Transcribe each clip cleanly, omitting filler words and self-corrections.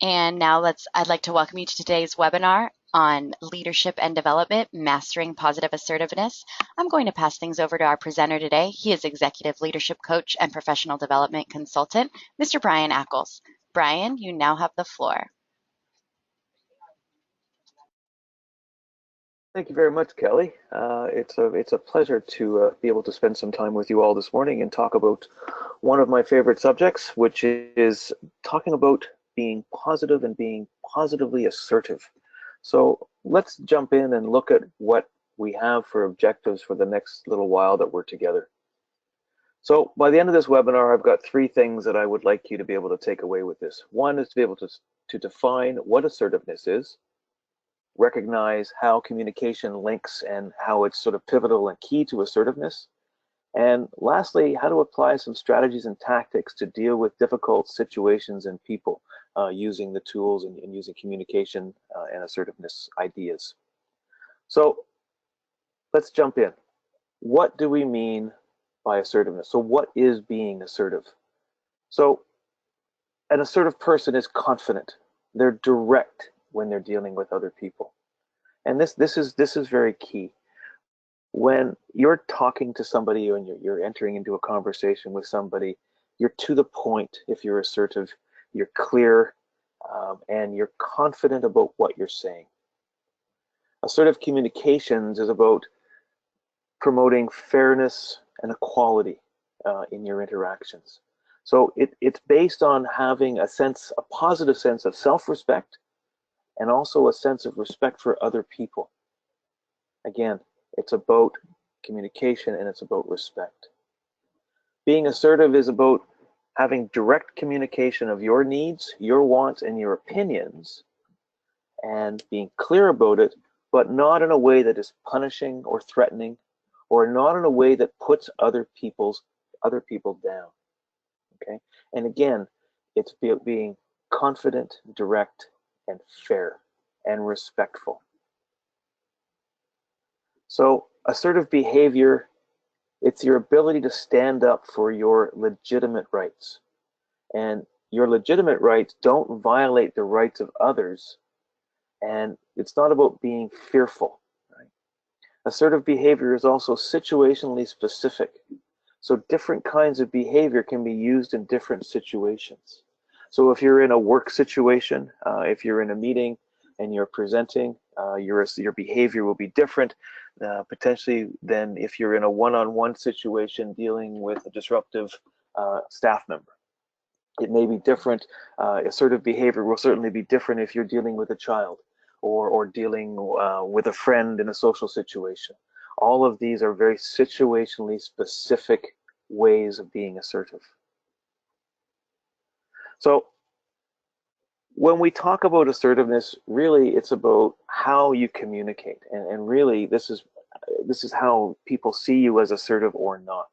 And now I'd like to welcome you to today's webinar on leadership and development, mastering positive assertiveness. I'm going to pass things over to our presenter today. He is executive leadership coach and professional development consultant, Mr. Brian Ackles. Brian, you now have the floor. Thank you very much, Kelly. It's a pleasure to be able to spend some time with you all this morning and talk about one of my favorite subjects, which is talking about being positive and being positively assertive. So let's jump in and look at what we have for objectives for the next little while that we're together. So by the end of this webinar, I've got three things that I would like you to be able to take away with this. One is to be able to define what assertiveness is, recognize how communication links and how it's sort of pivotal and key to assertiveness. And lastly, how to apply some strategies and tactics to deal with difficult situations and people using the tools and using communication and assertiveness ideas. So let's jump in. What do we mean by assertiveness? So what is being assertive? So an assertive person is confident. They're direct when they're dealing with other people. And this is very key. When you're talking to somebody and you're entering into a conversation with somebody, you're to the point. If you're assertive, you're clear, and you're confident about what you're saying. Assertive communications is about promoting fairness and equality in your interactions. So it's based on having a positive sense of self-respect and also a sense of respect for other people. Again, it's about communication and it's about respect. Being assertive is about having direct communication of your needs, your wants, and your opinions, and being clear about it, but not in a way that is punishing or threatening, or not in a way that puts other people down. Okay? And again, it's being confident, direct, and fair and respectful. So assertive behavior, it's your ability to stand up for your legitimate rights. And your legitimate rights don't violate the rights of others. And it's not about being fearful. Right? Assertive behavior is also situationally specific. So different kinds of behavior can be used in different situations. So if you're in a work situation, if you're in a meeting and you're presenting, your behavior will be different potentially than if you're in a one-on-one situation dealing with a disruptive staff member. It may be different. Assertive behavior will certainly be different if you're dealing with a child or dealing with a friend in a social situation. All of these are very situationally specific ways of being assertive. So when we talk about assertiveness, really it's about how you communicate, and really this is how people see you as assertive or not.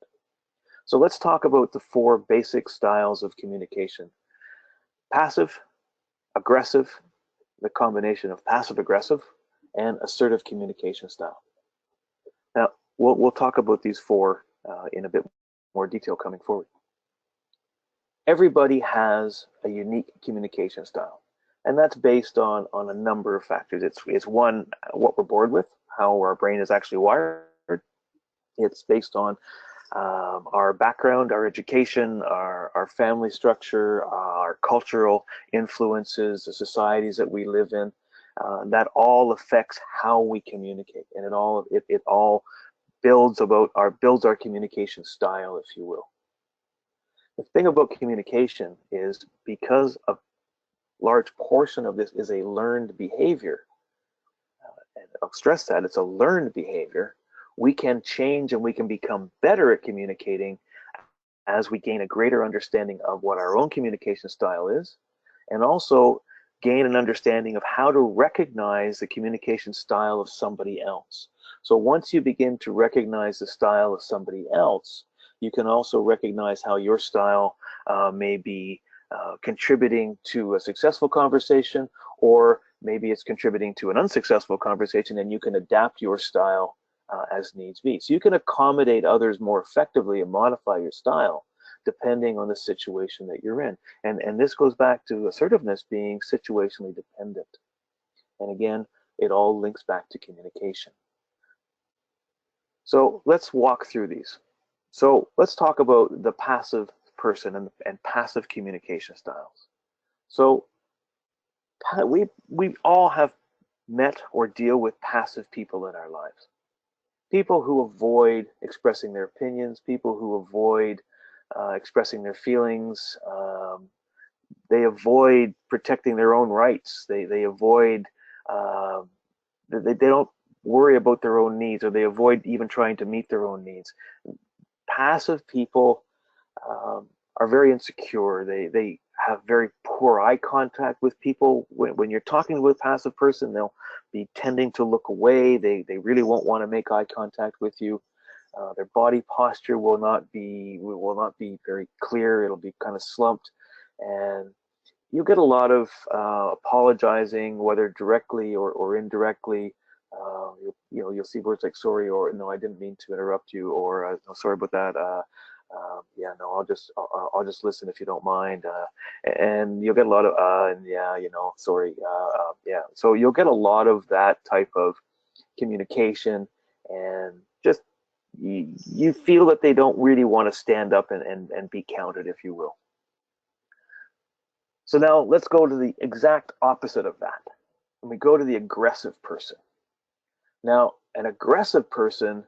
So let's talk about the four basic styles of communication: passive, aggressive, the combination of passive aggressive, and assertive communication style. Now we'll talk about these four in a bit more detail coming forward. Everybody has a unique communication style, and that's based on a number of factors. It's one, what we're born with, how our brain is actually wired. It's based on our background, our education, our family structure, our cultural influences, the societies that we live in. That all affects how we communicate, and it all builds our communication style, if you will. The thing about communication is, because a large portion of this is a learned behavior, and I'll stress that it's a learned behavior, we can change and we can become better at communicating as we gain a greater understanding of what our own communication style is, and also gain an understanding of how to recognize the communication style of somebody else. So once you begin to recognize the style of somebody else, you can also recognize how your style may be contributing to a successful conversation, or maybe it's contributing to an unsuccessful conversation, and you can adapt your style as needs be. So you can accommodate others more effectively and modify your style depending on the situation that you're in. And this goes back to assertiveness being situationally dependent. And again, it all links back to communication. So let's walk through these. So let's talk about the passive person and passive communication styles. So we all have met or deal with passive people in our lives. People who avoid expressing their opinions, people who avoid expressing their feelings. They avoid protecting their own rights. They avoid, they don't worry about their own needs, or they avoid even trying to meet their own needs. Passive people are very insecure. They have very poor eye contact with people. When you're talking to a passive person, they'll be tending to look away. They really won't want to make eye contact with you. Their body posture will not be very clear. It'll be kind of slumped, and you'll get a lot of apologizing, whether directly or indirectly. You'll see words like sorry, or no, I didn't mean to interrupt you, or no, sorry about that. Yeah, no, I'll just listen if you don't mind. And you'll get a lot of and yeah, sorry, yeah. So you'll get a lot of that type of communication, and just you feel that they don't really want to stand up and be counted, if you will. So now let's go to the exact opposite of that. And we go to the aggressive person. Now, an aggressive person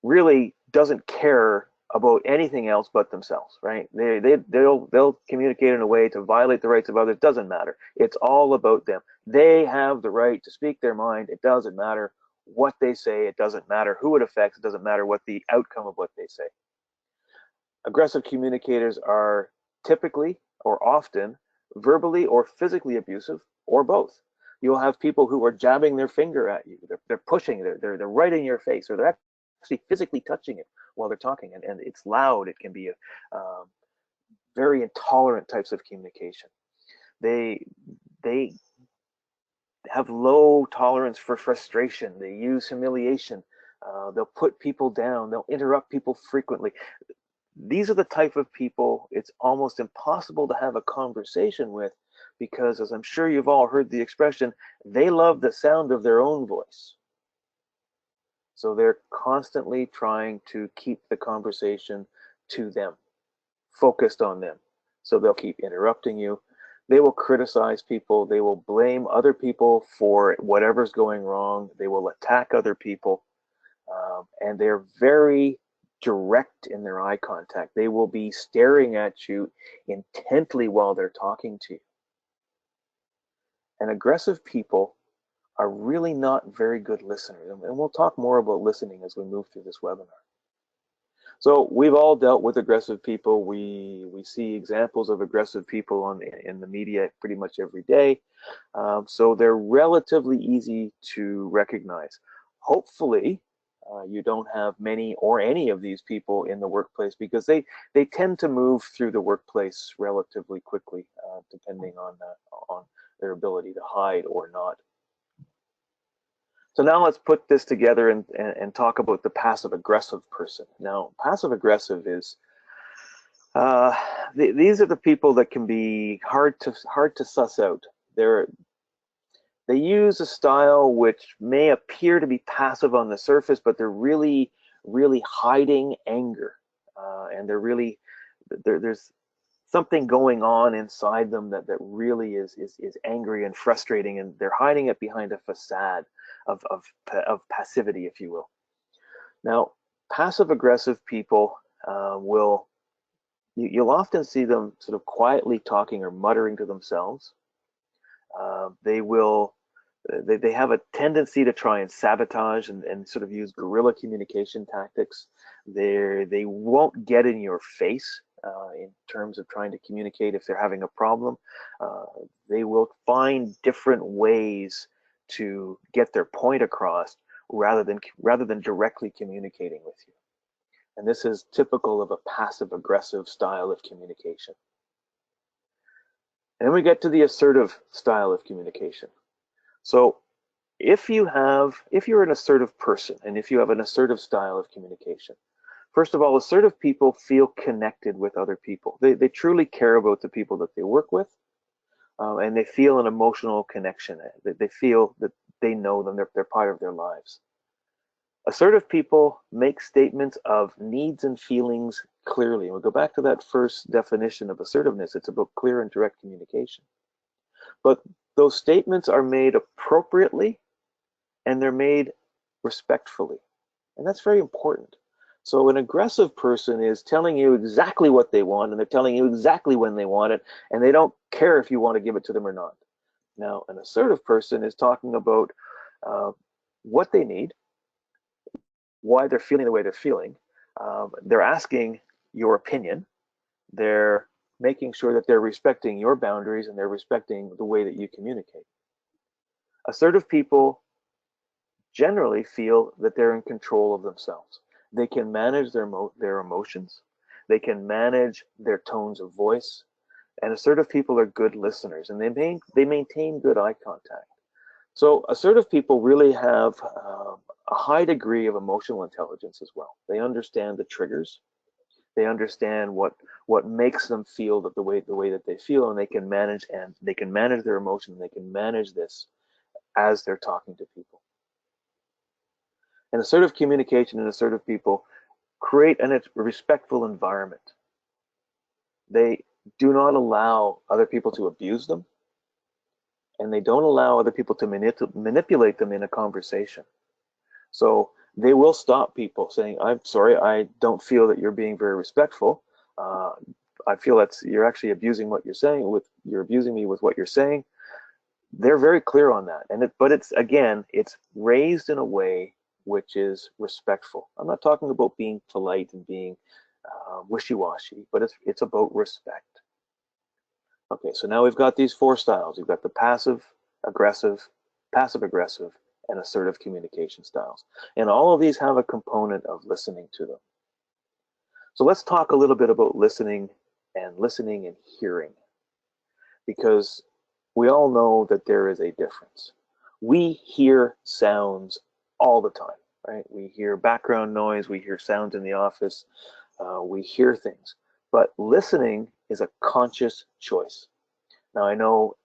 really doesn't care about anything else but themselves, right? They'll communicate in a way to violate the rights of others. Doesn't matter. It's all about them. They have the right to speak their mind. It doesn't matter what they say. It doesn't matter who it affects. It doesn't matter what the outcome of what they say. Aggressive communicators are typically or often verbally or physically abusive, or both. You'll have people who are jabbing their finger at you. They're pushing. They're right in your face, or they're actually physically touching it while they're talking, and it's loud. It can be very intolerant types of communication. They have low tolerance for frustration. They use humiliation. They'll put people down. They'll interrupt people frequently. These are the type of people it's almost impossible to have a conversation with, because, as I'm sure you've all heard the expression, they love the sound of their own voice. So they're constantly trying to keep the conversation to them, focused on them. So they'll keep interrupting you. They will criticize people. They will blame other people for whatever's going wrong. They will attack other people. And they're very direct in their eye contact. They will be staring at you intently while they're talking to you. And aggressive people are really not very good listeners. And we'll talk more about listening as we move through this webinar. So we've all dealt with aggressive people. We see examples of aggressive people in the media pretty much every day. So they're relatively easy to recognize. Hopefully, you don't have many or any of these people in the workplace, because they tend to move through the workplace relatively quickly, depending on their ability to hide or not. So now let's put this together and talk about the passive aggressive person. Now, passive aggressive is these are the people that can be hard to suss out. They use a style which may appear to be passive on the surface, but they're really hiding anger, and there's something going on inside them that really is angry and frustrating, and they're hiding it behind a facade of passivity, if you will. Now, passive aggressive people you'll often see them sort of quietly talking or muttering to themselves. They have a tendency to try and sabotage and sort of use guerrilla communication tactics. They won't get in your face in terms of trying to communicate if they're having a problem. They will find different ways to get their point across rather than directly communicating with you. And this is typical of a passive aggressive style of communication. And then we get to the assertive style of communication. So if you're an assertive person, and if you have an assertive style of communication, First of all, assertive people feel connected with other people. They truly care about the people that they work with, and they feel an emotional connection. They feel that they know them, they're part of their lives. Assertive people make statements of needs and feelings clearly. And we'll go back to that first definition of assertiveness. It's about clear and direct communication. But those statements are made appropriately and they're made respectfully. And that's very important. So an aggressive person is telling you exactly what they want, and they're telling you exactly when they want it, and they don't care if you want to give it to them or not. Now, an assertive person is talking about what they need, why they're feeling the way they're feeling. They're asking your opinion. They're making sure that they're respecting your boundaries and they're respecting the way that you communicate. Assertive people generally feel that they're in control of themselves. They can manage their emotions. They can manage their tones of voice. And assertive people are good listeners, and they maintain good eye contact. So assertive people really have a high degree of emotional intelligence as well. They understand the triggers. They understand what makes them feel the way that they feel, and they can manage their emotions. And they can manage this as they're talking to people. And assertive communication and assertive people create a respectful environment. They do not allow other people to abuse them, and they don't allow other people to manipulate them in a conversation. So they will stop people saying, I'm sorry, I don't feel that you're being very respectful. I feel that you're actually abusing what you're saying, you're abusing me with what you're saying. They're very clear on that. But it's raised in a way which is respectful. I'm not talking about being polite and being wishy-washy, but it's about respect. Okay, so now we've got these four styles. We've got the passive aggressive, and assertive communication styles. And all of these have a component of listening to them. So let's talk a little bit about listening and hearing, because we all know that there is a difference. We hear sounds all the time, right? We hear background noise, we hear sounds in the office, we hear things. But listening is a conscious choice. Now, I know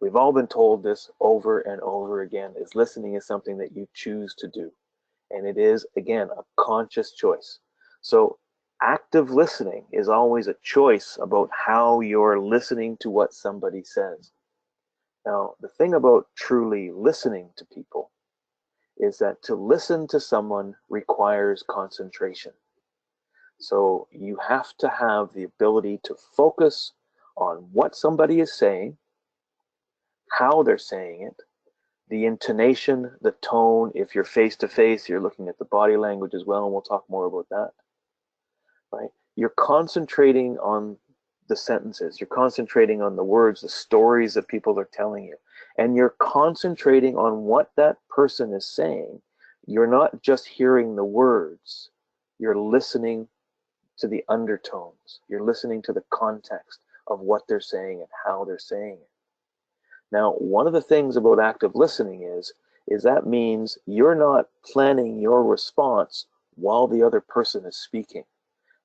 we've all been told this over and over again, is listening is something that you choose to do. And it is, again, a conscious choice. So active listening is always a choice about how you're listening to what somebody says. Now, the thing about truly listening to people is that to listen to someone requires concentration. So you have to have the ability to focus on what somebody is saying, how they're saying it, the intonation, the tone. If you're face to face, you're looking at the body language as well, and we'll talk more about that. Right? You're concentrating on the sentences, you're concentrating on the words, the stories that people are telling you, and you're concentrating on what that person is saying. You're not just hearing the words, you're listening to the undertones, you're listening to the context of what they're saying and how they're saying it. Now, one of the things about active listening is that means you're not planning your response while the other person is speaking.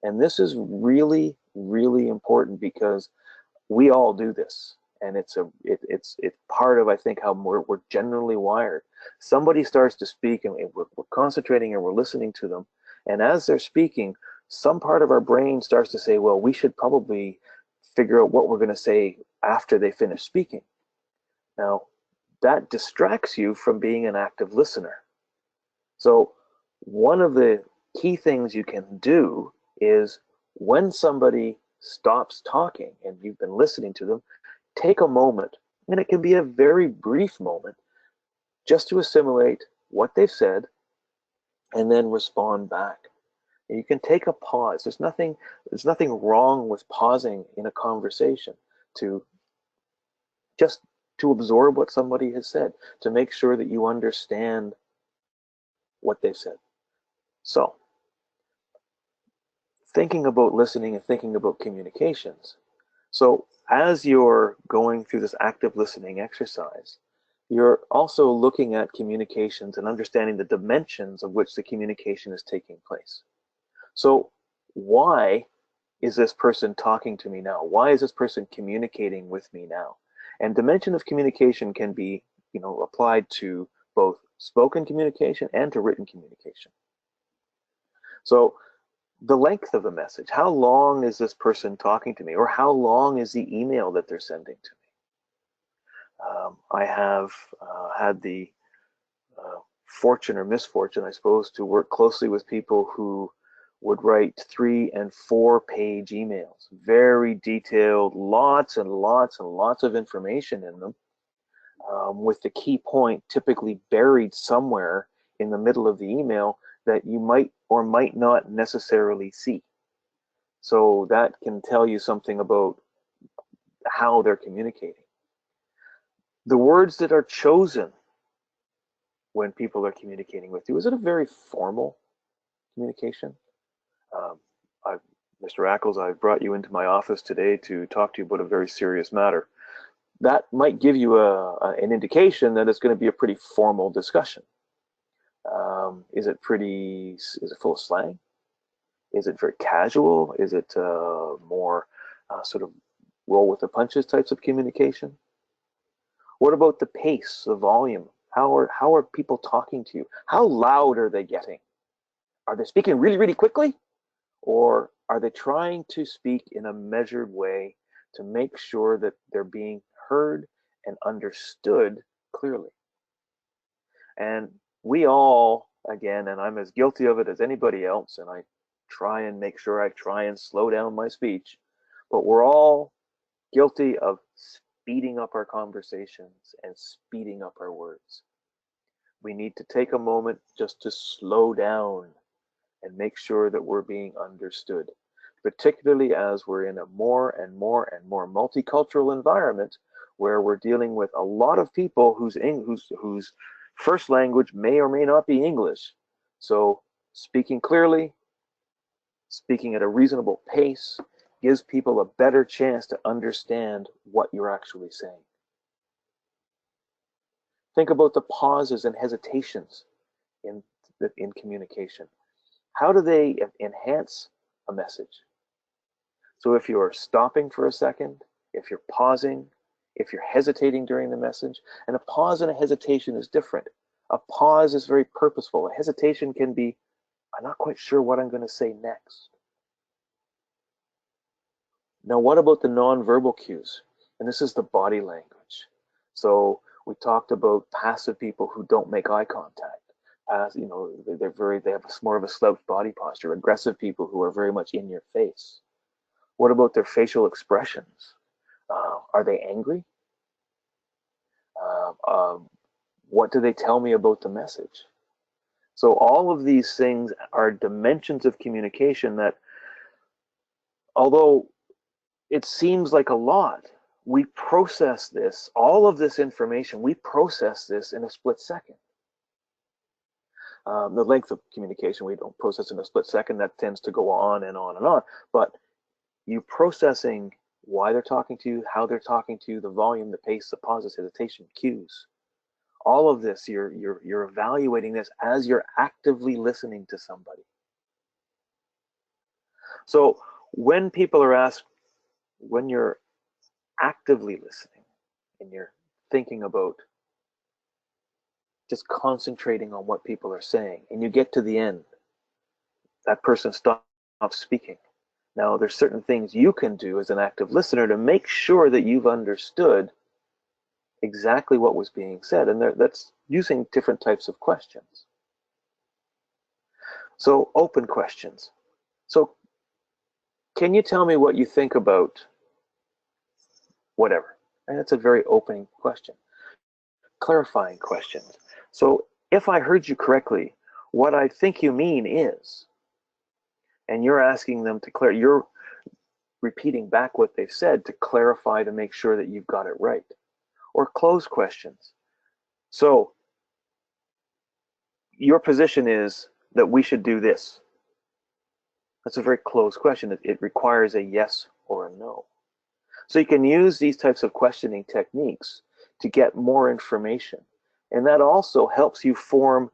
And this is really, really important, because we all do this. And it's part of, I think, how we're generally wired. Somebody starts to speak, and we're concentrating and we're listening to them. And as they're speaking, some part of our brain starts to say, well, we should probably figure out what we're going to say after they finish speaking. Now, that distracts you from being an active listener. So one of the key things you can do is, when somebody stops talking and you've been listening to them, take a moment, and it can be a very brief moment, just to assimilate what they've said and then respond back. And you can take a pause. There's nothing wrong with pausing in a conversation to just to absorb what somebody has said, to make sure that you understand what they've said. So, thinking about listening and thinking about communications. So, as you're going through this active listening exercise, you're also looking at communications and understanding the dimensions of which the communication is taking place. So why is this person talking to me now? Why is this person communicating with me now? And dimension of communication can be, applied to both spoken communication and to written communication. So the length of the message, how long is this person talking to me, or how long is the email that they're sending to me? I have had the fortune or misfortune, I suppose, to work closely with people who would write 3- and 4-page emails, very detailed, lots and lots and lots of information in them, with the key point typically buried somewhere in the middle of the email that you might or might not necessarily see. So that can tell you something about how they're communicating. The words that are chosen when people are communicating with you, is it a very formal communication? Um, Mr. Ackles, I've brought you into my office today to talk to you about a very serious matter. That might give you an indication that it's going to be a pretty formal discussion. Is it full of slang? Is it very casual? Is it more sort of roll with the punches types of communication? What about the pace, the volume? How are people talking to you? How loud are they getting? Are they speaking really, really quickly? Or are they trying to speak in a measured way to make sure that they're being heard and understood clearly? And we all, again, and I'm as guilty of it as anybody else, and I try and make sure I try and slow down my speech, but we're all guilty of speeding up our conversations and speeding up our words. We need to take a moment just to slow down and make sure that we're being understood, particularly as we're in a more and more and more multicultural environment where we're dealing with a lot of people whose first language may or may not be English. So speaking clearly, speaking at a reasonable pace, gives people a better chance to understand what you're actually saying. Think about the pauses and hesitations in communication. How do they enhance a message? So if you're stopping for a second, if you're pausing, if you're hesitating during the message, and a pause and a hesitation is different. A pause is very purposeful. A hesitation can be, I'm not quite sure what I'm going to say next. Now, what about the nonverbal cues? And this is the body language. So we talked about passive people who don't make eye contact. They have more of a slouched body posture. Aggressive people who are very much in your face. What about their facial expressions? Are they angry? What do they tell me about the message? So all of these things are dimensions of communication that, although it seems like a lot, we process this, all of this information, we process this in a split second. The length of communication, we don't process in a split second. That tends to go on and on and on. But you processing why they're talking to you, how they're talking to you, the volume, the pace, the pauses, hesitation, cues. All of this, you're evaluating this as you're actively listening to somebody. So when people are asked, when you're actively listening and you're thinking about just concentrating on what people are saying, and you get to the end, that person stops speaking. Now, there's certain things you can do as an active listener to make sure that you've understood exactly what was being said, and that's using different types of questions. So, open questions. So, can you tell me what you think about whatever? And that's a very opening question. Clarifying questions. So, if I heard you correctly, what I think you mean is, and you're asking them to clarify, you're repeating back what they've said to clarify, to make sure that you've got it right. Or close questions. So your position is that we should do this. That's a very closed question. It requires a yes or a no. So you can use these types of questioning techniques to get more information. And that also helps you form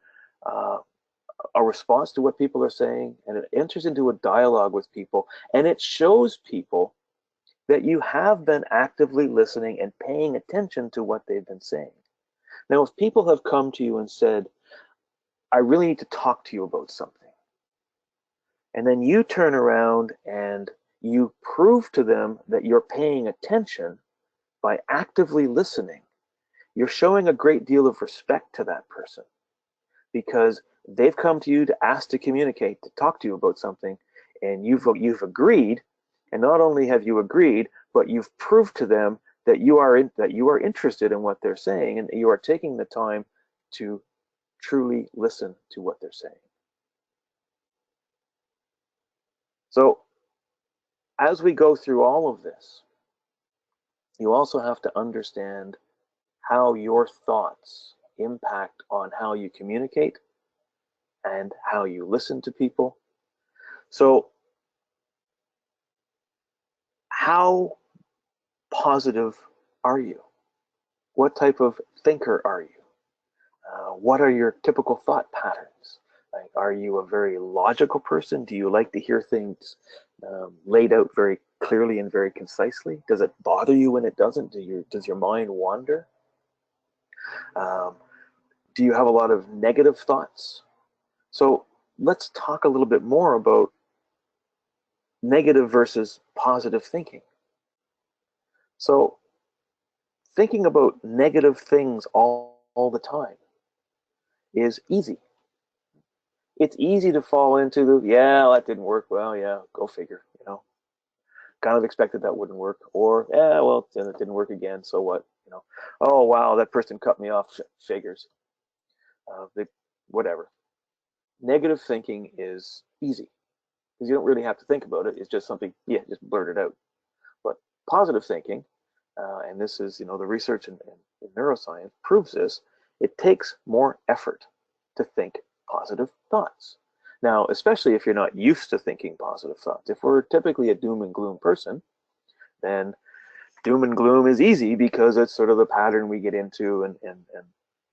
a response to what people are saying, and it enters into a dialogue with people, and it shows people that you have been actively listening and paying attention to what they've been saying. Now, if people have come to you and said, I really need to talk to you about something, and then you turn around and you prove to them that you're paying attention by actively listening, you're showing a great deal of respect to that person, because they've come to you to ask to communicate, to talk to you about something, and you've agreed. And not only have you agreed, but you've proved to them that you are interested in what they're saying, and you are taking the time to truly listen to what they're saying. So as we go through all of this, you also have to understand how your thoughts impact on how you communicate and how you listen to people. So how positive are you? What type of thinker are you? What are your typical thought patterns? Like, are you a very logical person? Do you like to hear things laid out very clearly and very concisely? Does it bother you when it doesn't? Does your mind wander? Do you have a lot of negative thoughts? So let's talk a little bit more about negative versus positive thinking. So thinking about negative things all the time is easy. It's easy to fall into the, yeah, that didn't work. Well, yeah, go figure, kind of expected that wouldn't work. Or, yeah, well, it didn't work again. So what, oh, wow, that person cut me off. Figures. Whatever. Negative thinking is easy because you don't really have to think about it. It's just something, yeah, just blurt it out. But positive thinking, and this is, the research in neuroscience proves this, it takes more effort to think positive thoughts. Now, especially if you're not used to thinking positive thoughts. If we're typically a doom and gloom person, then doom and gloom is easy because it's sort of the pattern we get into, and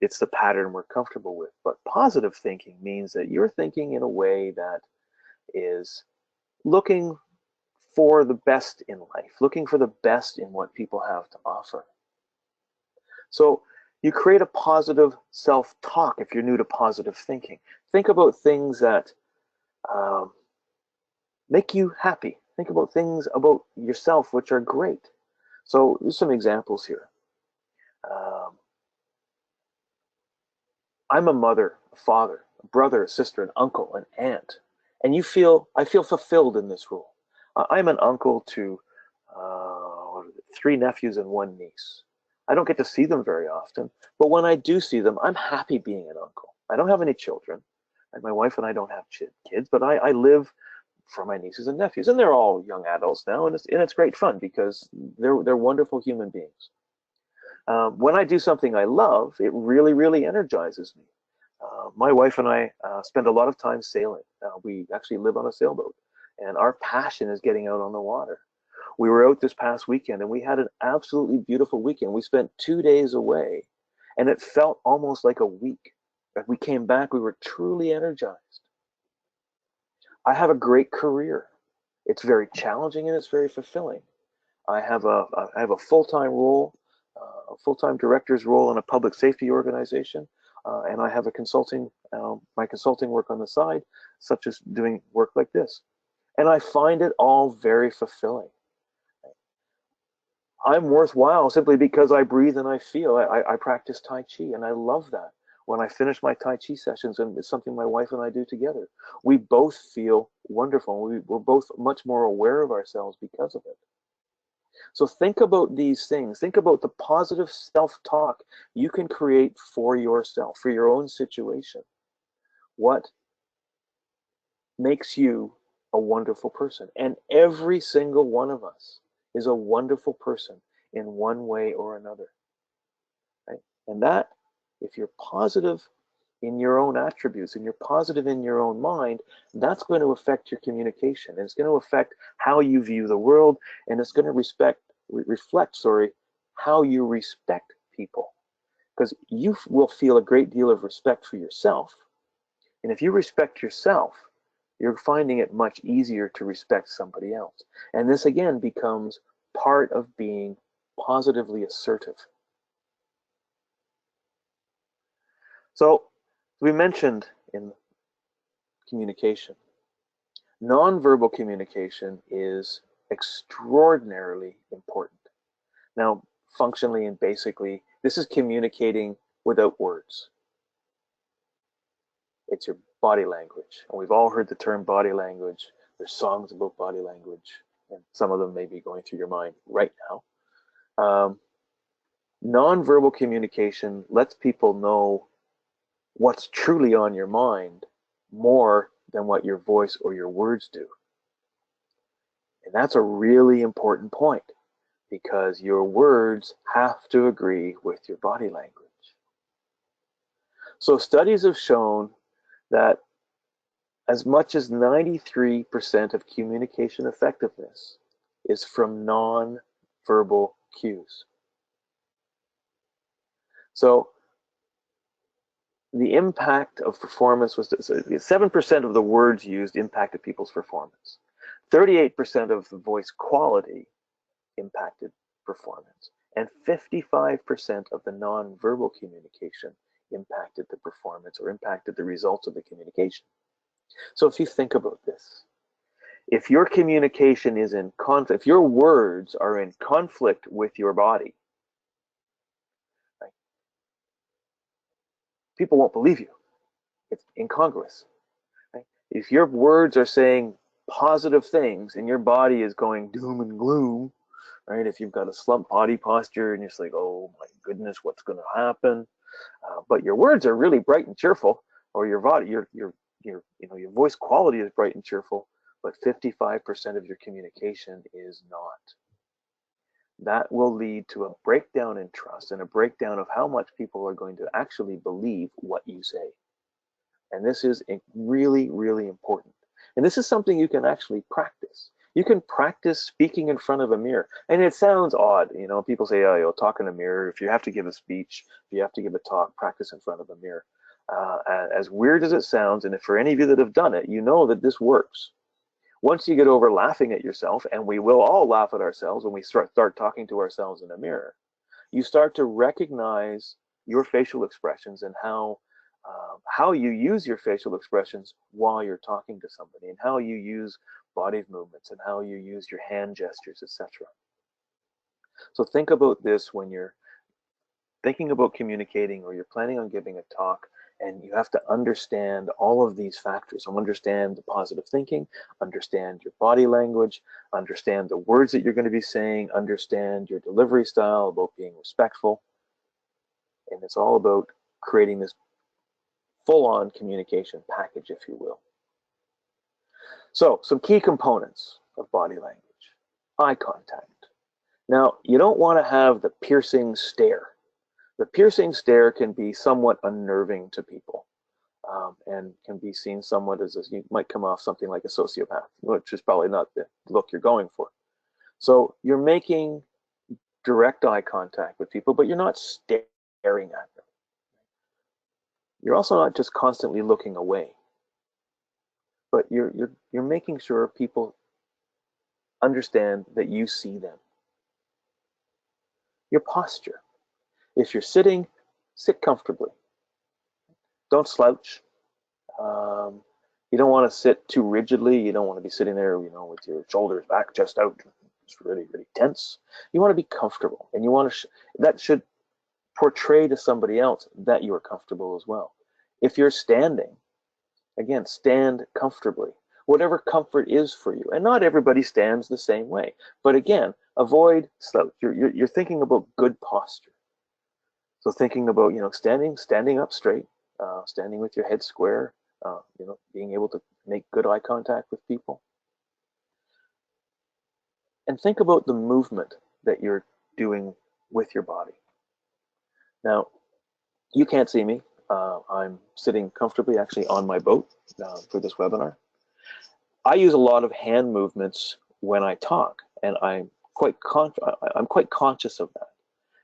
it's the pattern we're comfortable with. But positive thinking means that you're thinking in a way that is looking for the best in life, looking for the best in what people have to offer. So you create a positive self-talk if you're new to positive thinking. Think about things that make you happy. Think about things about yourself which are great. So there's some examples here. I'm a mother, a father, a brother, a sister, an uncle, an aunt, and I feel fulfilled in this role. I'm an uncle to 3 nephews and 1 niece. I don't get to see them very often, but when I do see them, I'm happy being an uncle. I don't have any children, and my wife and I don't have kids, but I live for my nieces and nephews, and they're all young adults now, and it's great fun because they're wonderful human beings. When I do something I love, it really, really energizes me. My wife and I spend a lot of time sailing. We actually live on a sailboat, and our passion is getting out on the water. We were out this past weekend, and we had an absolutely beautiful weekend. We spent 2 days away, and it felt almost like a week. As we came back, we were truly energized. I have a great career. It's very challenging and it's very fulfilling. I have a full-time role, a full-time director's role in a public safety organization, and I have my consulting work on the side, such as doing work like this. And I find it all very fulfilling. I'm worthwhile simply because I breathe and I feel. I practice Tai Chi, and I love that. When I finish my Tai Chi sessions, and it's something my wife and I do together, we both feel wonderful. We're both much more aware of ourselves because of it. So think about these things. Think about the positive self-talk you can create for yourself, for your own situation. What makes you a wonderful person? And every single one of us is a wonderful person in one way or another. Right? And that, if you're positive in your own attributes and you're positive in your own mind, that's going to affect your communication, and it's going to affect how you view the world, and it's going to reflect how you respect people, because you will feel a great deal of respect for yourself And if you respect yourself, you're finding it much easier to respect somebody else. And this again becomes part of being positively assertive. So we mentioned in communication, nonverbal communication is extraordinarily important. Now, functionally and basically, this is communicating without words. It's your body language. And we've all heard the term body language. There's songs about body language, and some of them may be going through your mind right now. Nonverbal communication lets people know what's truly on your mind more than what your voice or your words do. And that's a really important point, because your words have to agree with your body language. So studies have shown that as much as 93% of communication effectiveness is from non-verbal cues. So the impact of performance was 7% of the words used impacted people's performance. 38% of the voice quality impacted performance, and 55% of the non-verbal communication impacted the performance or impacted the results of the communication. So if you think about this, if your communication is in conflict, if your words are in conflict with your body, right, people won't believe you. It's incongruous. Right? If your words are saying positive things and your body is going doom and gloom, right? If you've got a slump body posture and you're just like, oh my goodness, what's going to happen? But your words are really bright and cheerful, or your body, your voice quality is bright and cheerful, but 55% of your communication is not. That will lead to a breakdown in trust and a breakdown of how much people are going to actually believe what you say. And this is really, really important. And this is something you can actually practice. You can practice speaking in front of a mirror. And it sounds odd, people say, oh, you'll talk in a mirror. If you have to give a speech, if you have to give a talk, practice in front of a mirror. As weird as it sounds, and if for any of you that have done it, you know that this works. Once you get over laughing at yourself, and we will all laugh at ourselves when we start talking to ourselves in a mirror, you start to recognize your facial expressions and how you use your facial expressions while you're talking to somebody, and how you use body movements, and how you use your hand gestures, etc. So think about this when you're thinking about communicating or you're planning on giving a talk, and you have to understand all of these factors. So understand the positive thinking, understand your body language, understand the words that you're going to be saying, understand your delivery style, about being respectful. And it's all about creating this full-on communication package, if you will. So some key components of body language. Eye contact. Now, you don't want to have the piercing stare. The piercing stare can be somewhat unnerving to people, and can be seen somewhat as you might come off something like a sociopath, which is probably not the look you're going for. So you're making direct eye contact with people, but you're not staring at them. You're also not just constantly looking away, but you're making sure people understand that you see them. Your posture. If you're sitting, sit comfortably. Don't slouch. You don't want to sit too rigidly. You don't want to be sitting there, with your shoulders back, chest out, just really, really tense. You want to be comfortable, and you want to. That should portray to somebody else that you are comfortable as well. If you're standing, again, stand comfortably. Whatever comfort is for you, and not everybody stands the same way. But again, avoid slouch. You're thinking about good posture. So thinking about standing up straight, standing with your head square, being able to make good eye contact with people. And think about the movement that you're doing with your body. Now, you can't see me. I'm sitting comfortably actually on my boat for this webinar. I use a lot of hand movements when I talk, and I'm quite conscious of that.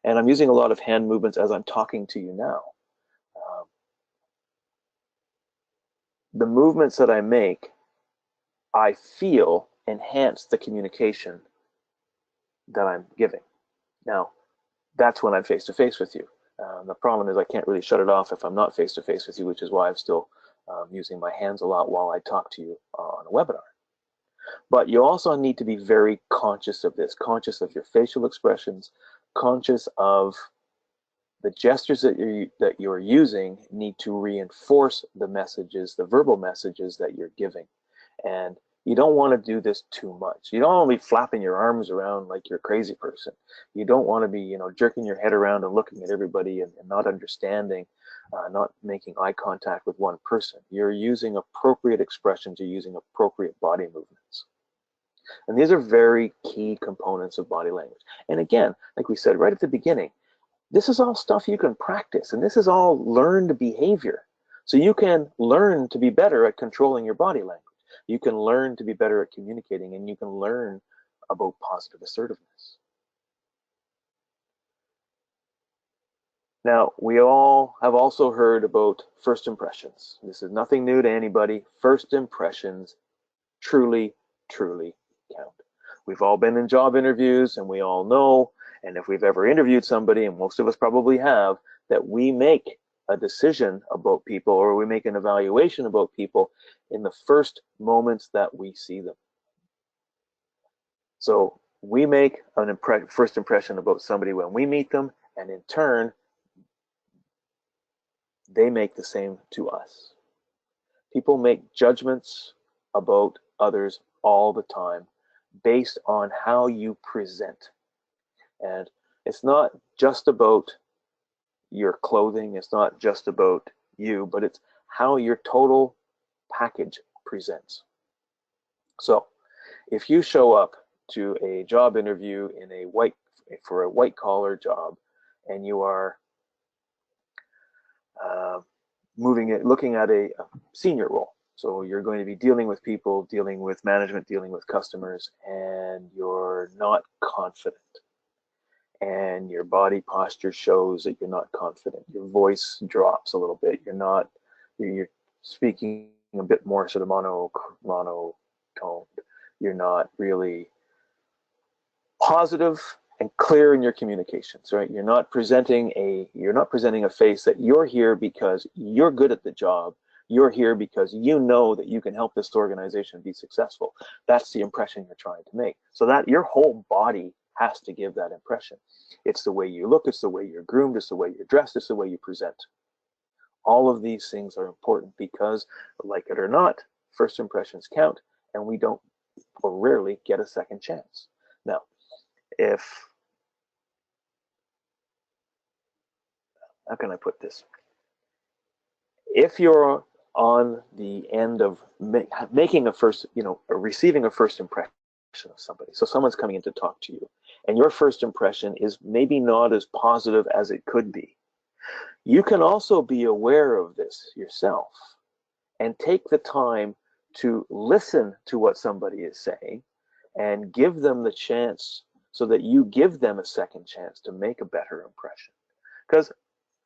And I'm using a lot of hand movements as I'm talking to you now. the movements that I make, I feel enhance the communication that I'm giving. Now, that's when I'm face to face with you. The problem is I can't really shut it off if I'm not face to face with you, which is why I'm still using my hands a lot while I talk to you on a webinar. But you also need to be very conscious of this, conscious of your facial expressions, conscious of the gestures that you're using need to reinforce the messages, the verbal messages that you're giving. And you don't want to do this too much. You don't want to be flapping your arms around like you're a crazy person. You don't want to be, jerking your head around and looking at everybody and not understanding, not making eye contact with one person. You're using appropriate expressions. You're using appropriate body movements. And these are very key components of body language. And again, like we said right at the beginning, this is all stuff you can practice, and this is all learned behavior. So you can learn to be better at controlling your body language. You can learn to be better at communicating, and you can learn about positive assertiveness. Now, we all have also heard about first impressions. This is nothing new to anybody. First impressions truly, truly count. We've all been in job interviews, and we all know, and if we've ever interviewed somebody, and most of us probably have, that we make a decision about people or we make an evaluation about people in the first moments that we see them. So we make an first impression about somebody when we meet them, and in turn, they make the same to us. People make judgments about others all the time based on how you present. And it's not just about your clothing, it's not just about you, but it's how your total package presents. So if you show up to a job interview for a white collar job, and you are looking at a senior role, so you're going to be dealing with people, dealing with management, dealing with customers, and you're not confident, and your body posture shows that you're not confident. Your voice drops a little bit. You're speaking a bit more sort of monotoned. You're not really positive and clear in your communications, right? You're not presenting a face that you're here because you're good at the job. You're here because you know that you can help this organization be successful. That's the impression you're trying to make. So that your whole body has to give that impression. It's the way you look, it's the way you're groomed, it's the way you're dressed, it's the way you present. All of these things are important because, like it or not, first impressions count, and we don't, or rarely, get a second chance. Now, how can I put this? If you're on the end of making receiving a first impression of somebody, so someone's coming in to talk to you, and your first impression is maybe not as positive as it could be, you can also be aware of this yourself and take the time to listen to what somebody is saying and give them the chance so that you give them a second chance to make a better impression. Because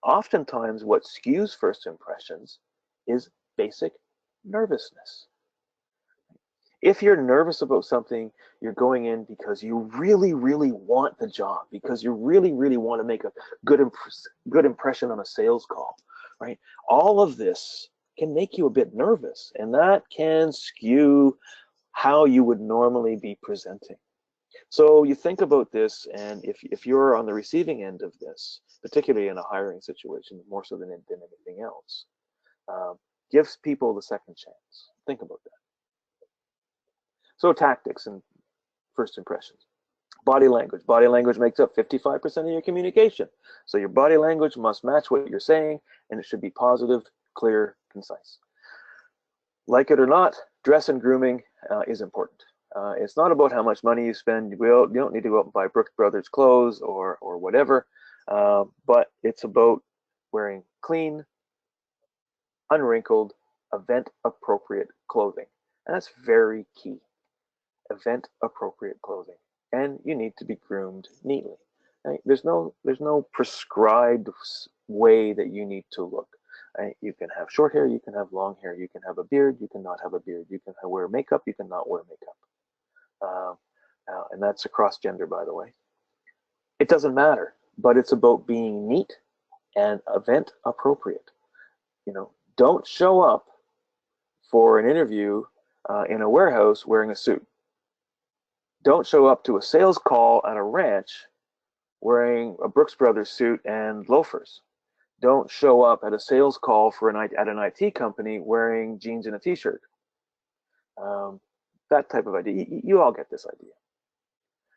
oftentimes what skews first impressions is basic nervousness. If you're nervous about something, you're going in because you really, really want the job, because you really, really want to make a good impression on a sales call, right? All of this can make you a bit nervous, and that can skew how you would normally be presenting. So you think about this, and if you're on the receiving end of this, particularly in a hiring situation, more so than anything else, gives people the second chance. Think about that. So tactics and first impressions. Body language. Body language makes up 55% of your communication. So your body language must match what you're saying, and it should be positive, clear, concise. Like it or not, dress and grooming is important. It's not about how much money you spend. You don't need to go out and buy Brooks Brothers clothes or whatever, but it's about wearing clean, unwrinkled, event-appropriate clothing. And that's very key. Event-appropriate clothing. And you need to be groomed neatly. Right? There's no prescribed way that you need to look. Right? You can have short hair, you can have long hair, you can have a beard, you cannot have a beard, you can wear makeup, you cannot wear makeup. And that's across gender, by the way. It doesn't matter, but it's about being neat and event appropriate. Don't show up for an interview in a warehouse wearing a suit. Don't show up to a sales call at a ranch wearing a Brooks Brothers suit and loafers. Don't show up at a sales call at an IT company wearing jeans and a t-shirt. That type of idea. You all get this idea.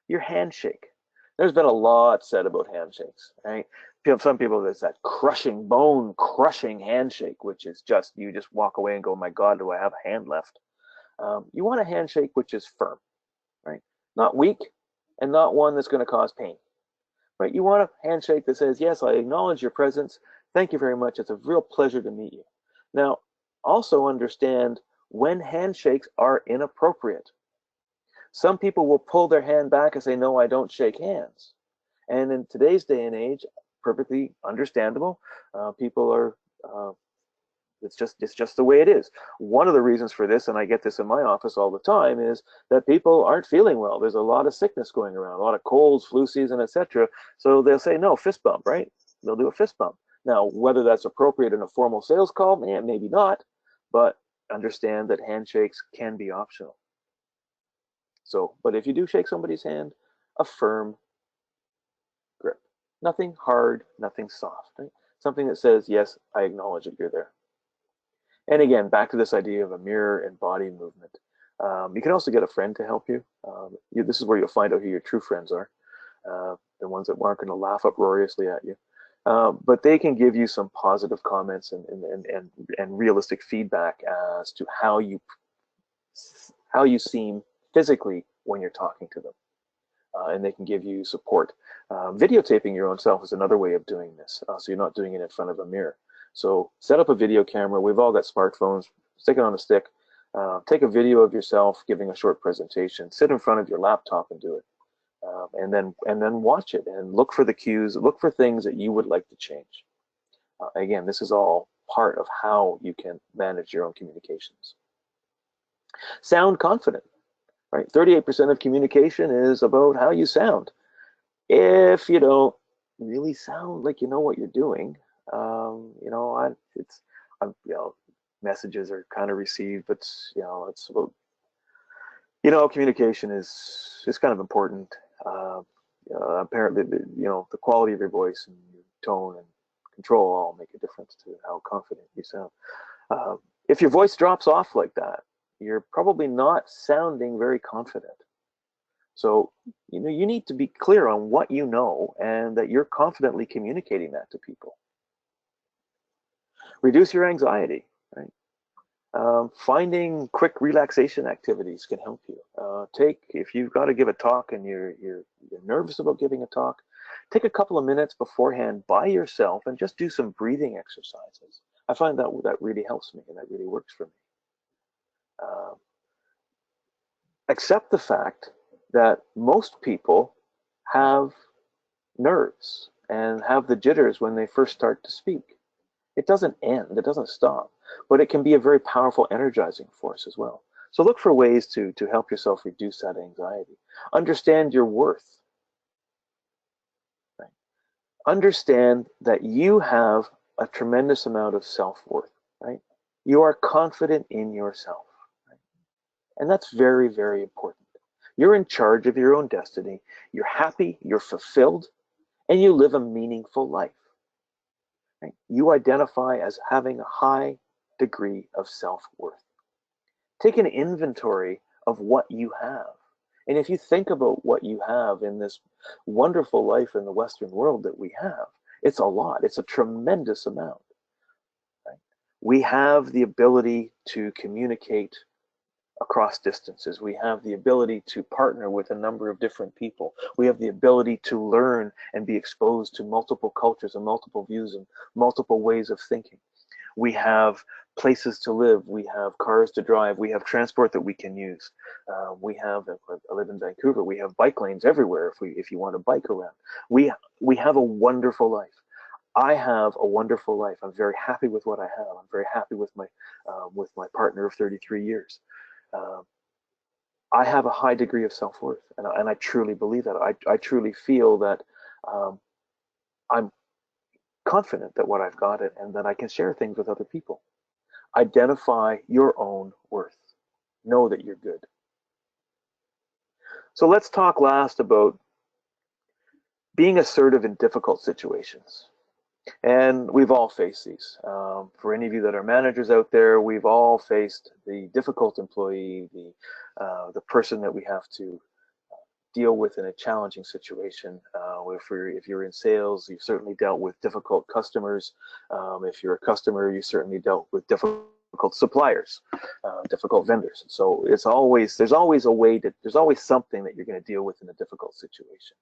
Your handshake. There's been a lot said about handshakes, right? Some people, there's that crushing, bone-crushing handshake, which is just, you just walk away and go, my God, do I have a hand left? You want a handshake which is firm, right? Not weak, and not one that's going to cause pain, right? You want a handshake that says, yes, I acknowledge your presence. Thank you very much. It's a real pleasure to meet you. Now, also understand when handshakes are inappropriate. Some people will pull their hand back and say, no, I don't shake hands. And in today's day and age, perfectly understandable. People are, it's just the way it is. One of the reasons for this, and I get this in my office all the time, is that people aren't feeling well. There's a lot of sickness going around, a lot of colds, flu season, etc. So they'll say, no, fist bump, right? They'll do a fist bump. Now, whether that's appropriate in a formal sales call, maybe not, but understand that handshakes can be optional. So, but if you do shake somebody's hand, a firm grip. Nothing hard, nothing soft, right? Something that says, yes, I acknowledge that you're there. And again, back to this idea of a mirror and body movement. You can also get a friend to help you. This is where you'll find out who your true friends are, the ones that aren't going to laugh uproariously at you. But they can give you some positive comments and realistic feedback as to how you seem physically when you're talking to them. And they can give you support. Videotaping your own self is another way of doing this, so you're not doing it in front of a mirror. So set up a video camera. We've all got smartphones. Stick it on a stick. Take a video of yourself giving a short presentation. Sit in front of your laptop and do it. And then watch it and look for the cues. Look for things that you would like to change. Again, this is all part of how you can manage your own communications. Sound confident. Right? 38% of communication is about how you sound. If you don't really sound like you know what you're doing, messages are kind of received, but it's about, communication is kind of important. Apparently, the quality of your voice and your tone and control all make a difference to how confident you sound. If your voice drops off like that, you're probably not sounding very confident. So, you need to be clear on what you know and that you're confidently communicating that to people. Reduce your anxiety, right? Finding quick relaxation activities can help you. If you've got to give a talk and you're nervous about giving a talk, take a couple of minutes beforehand by yourself and just do some breathing exercises. I find that really helps me and that really works for me. Accept the fact that most people have nerves and have the jitters when they first start to speak. It doesn't end, it doesn't stop, but it can be a very powerful energizing force as well. So look for ways to help yourself reduce that anxiety. Understand your worth. Right? Understand that you have a tremendous amount of self-worth, right? You are confident in yourself, right? And that's very, very important. You're in charge of your own destiny. You're happy, you're fulfilled, and you live a meaningful life. Right? You identify as having a high degree of self-worth. Take an inventory of what you have. And if you think about what you have in this wonderful life in the Western world that we have, it's a lot. It's a tremendous amount. Right? We have the ability to communicate across distances. We have the ability to partner with a number of different people. We have the ability to learn and be exposed to multiple cultures and multiple views and multiple ways of thinking. We have places to live. We have cars to drive. We have transport that we can use. I live in Vancouver. We have bike lanes everywhere if you want to bike around. We have a wonderful life. I have a wonderful life. I'm very happy with what I have. I'm very happy with my partner of 33 years. Uh, I have a high degree of self-worth, and I truly believe that. I truly feel that um, I'm confident that what I've got it, and that I can share things with other people. Identify your own worth. Know that you're good. So let's talk last about being assertive in difficult situations. And we've all faced these. For any of you that are managers out there, we've all faced the difficult employee, the person that we have to deal with in a challenging situation. If you're in sales, you've certainly dealt with difficult customers. If you're a customer, you certainly dealt with difficult suppliers, difficult vendors. So there's always something that you're going to deal with in a difficult situation.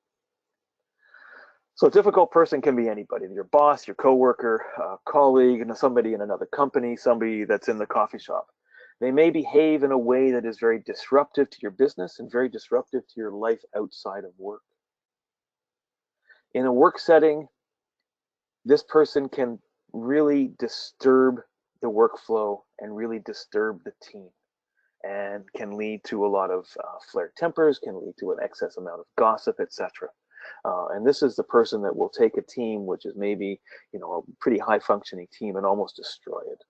So a difficult person can be anybody, your boss, your coworker, colleague, somebody in another company, somebody that's in the coffee shop. They may behave in a way that is very disruptive to your business and very disruptive to your life outside of work. In a work setting, this person can really disturb the workflow and really disturb the team, and can lead to a lot of flared tempers, can lead to an excess amount of gossip, etc. And this is the person that will take a team, which is maybe a pretty high functioning team, and almost destroy it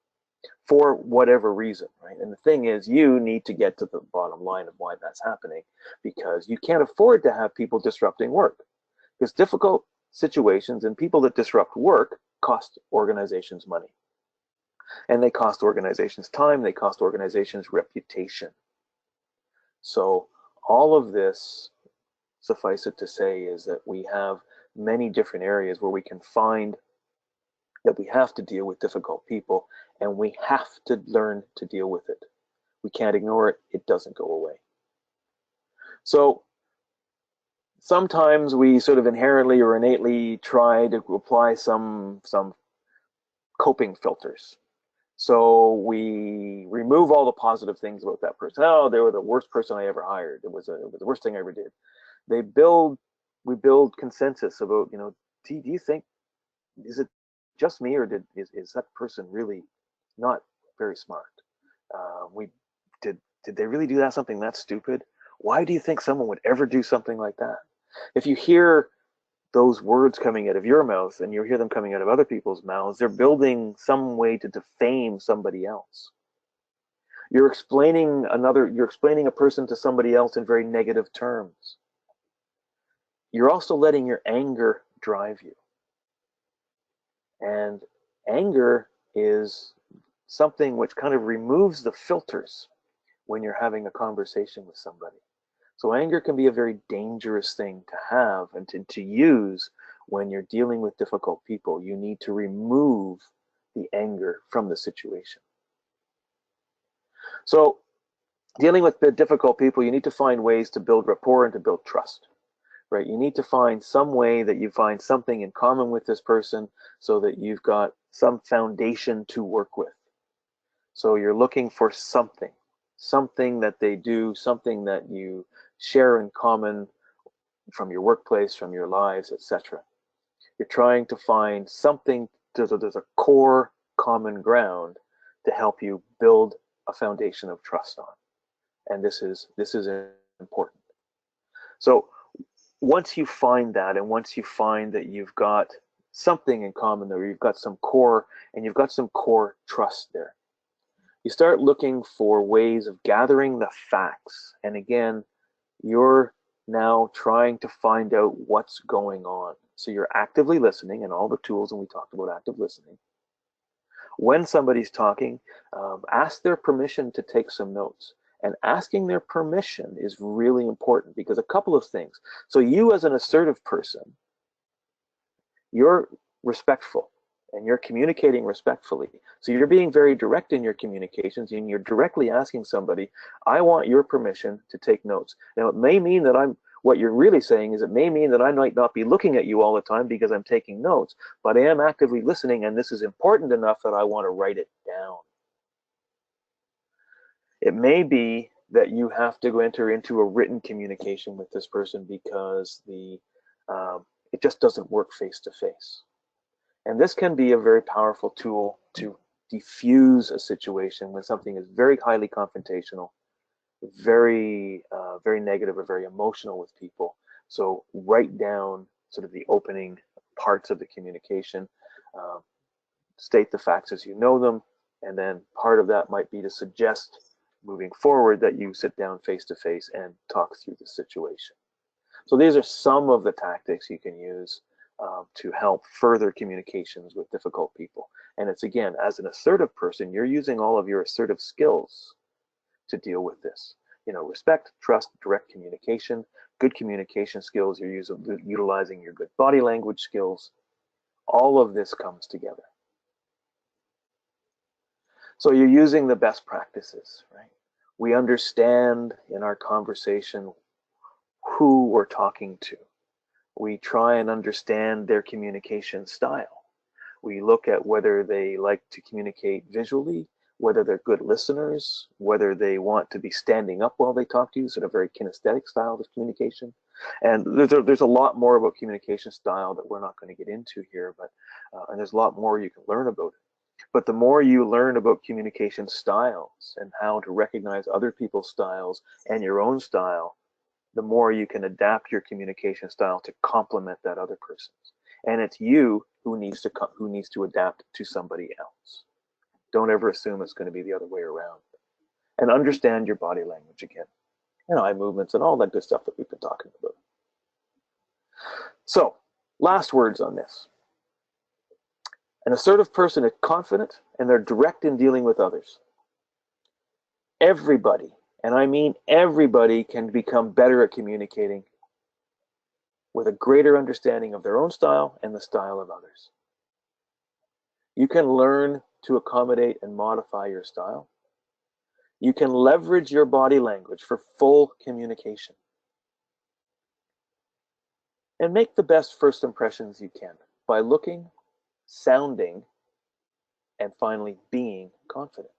for whatever reason, right? And the thing is, you need to get to the bottom line of why that's happening, because you can't afford to have people disrupting work, because difficult situations and people that disrupt work cost organizations money, and they cost organizations time, they cost organizations reputation. So all of this, suffice it to say, is that we have many different areas where we can find that we have to deal with difficult people, and we have to learn to deal with it. We can't ignore it. It doesn't go away. So sometimes we sort of inherently or innately try to apply some coping filters. So we remove all the positive things about that person. Oh, they were the worst person I ever hired. It was the worst thing I ever did. We build consensus about, do you think, is it just me, or is that person really not very smart? We did they really do that, something that stupid? Why do you think someone would ever do something like that? If you hear those words coming out of your mouth and you hear them coming out of other people's mouths, they're building some way to defame somebody else. You're explaining a person to somebody else in very negative terms. You're also letting your anger drive you. And anger is something which kind of removes the filters when you're having a conversation with somebody. So anger can be a very dangerous thing to have and to use when you're dealing with difficult people. You need to remove the anger from the situation. So dealing with the difficult people, you need to find ways to build rapport and to build trust. Right? You need to find some way that you find something in common with this person, so that you've got some foundation to work with. So you're looking for something that they do, something that you share in common from your workplace, from your lives, etc. You're trying to find something, there's a core common ground to help you build a foundation of trust on. And this is important. So once you find that, and once you find that you've got something in common there, you've got some core trust there, you start looking for ways of gathering the facts. And again, you're now trying to find out what's going on. So you're actively listening, and all the tools, and we talked about active listening. When somebody's talking, ask their permission to take some notes. And asking their permission is really important, because a couple of things. So you, as an assertive person, you're respectful and you're communicating respectfully. So you're being very direct in your communications, and you're directly asking somebody, I want your permission to take notes. Now, it may mean that what you're really saying is, it may mean that I might not be looking at you all the time because I'm taking notes, but I am actively listening, and this is important enough that I want to write it down. It may be that you have to enter into a written communication with this person because it just doesn't work face to face. And this can be a very powerful tool to diffuse a situation when something is very highly confrontational, very negative or very emotional with people. So write down sort of the opening parts of the communication, uh, state the facts as you know them, and then part of that might be to suggest moving forward that you sit down face to face and talk through the situation. So these are some of the tactics you can use to help further communications with difficult people. And it's, again, as an assertive person, you're using all of your assertive skills to deal with this. You know, respect, trust, direct communication, good communication skills, you're utilizing your good body language skills. All of this comes together. So you're using the best practices, right? We understand in our conversation who we're talking to. We try and understand their communication style. We look at whether they like to communicate visually, whether they're good listeners, whether they want to be standing up while they talk to you, sort of very kinesthetic style of communication. And there's a lot more about communication style that we're not going to get into here, but and there's a lot more you can learn about it. But the more you learn about communication styles and how to recognize other people's styles and your own style, the more you can adapt your communication style to complement that other person's. And it's you who needs to adapt to somebody else. Don't ever assume it's going to be the other way around. And understand your body language again, and eye movements and all that good stuff that we've been talking about. So, last words on this. An assertive person is confident and they're direct in dealing with others. Everybody, and I mean everybody, can become better at communicating with a greater understanding of their own style and the style of others. You can learn to accommodate and modify your style. You can leverage your body language for full communication. And make the best first impressions you can by looking, sounding, and finally being confident.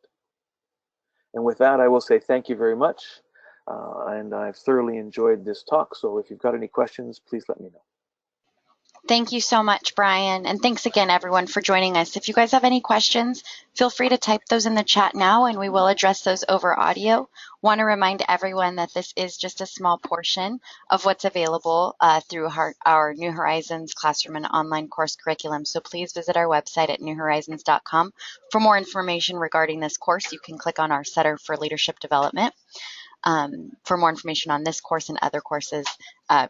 And with that, I will say thank you very much. And I've thoroughly enjoyed this talk. So if you've got any questions, please let me know. Thank you so much, Brian. And thanks again, everyone, for joining us. If you guys have any questions, feel free to type those in the chat now, and we will address those over audio. Want to remind everyone that this is just a small portion of what's available through our New Horizons classroom and online course curriculum. So please visit our website at newhorizons.com. For more information regarding this course, you can click on our Center for Leadership Development. For more information on this course and other courses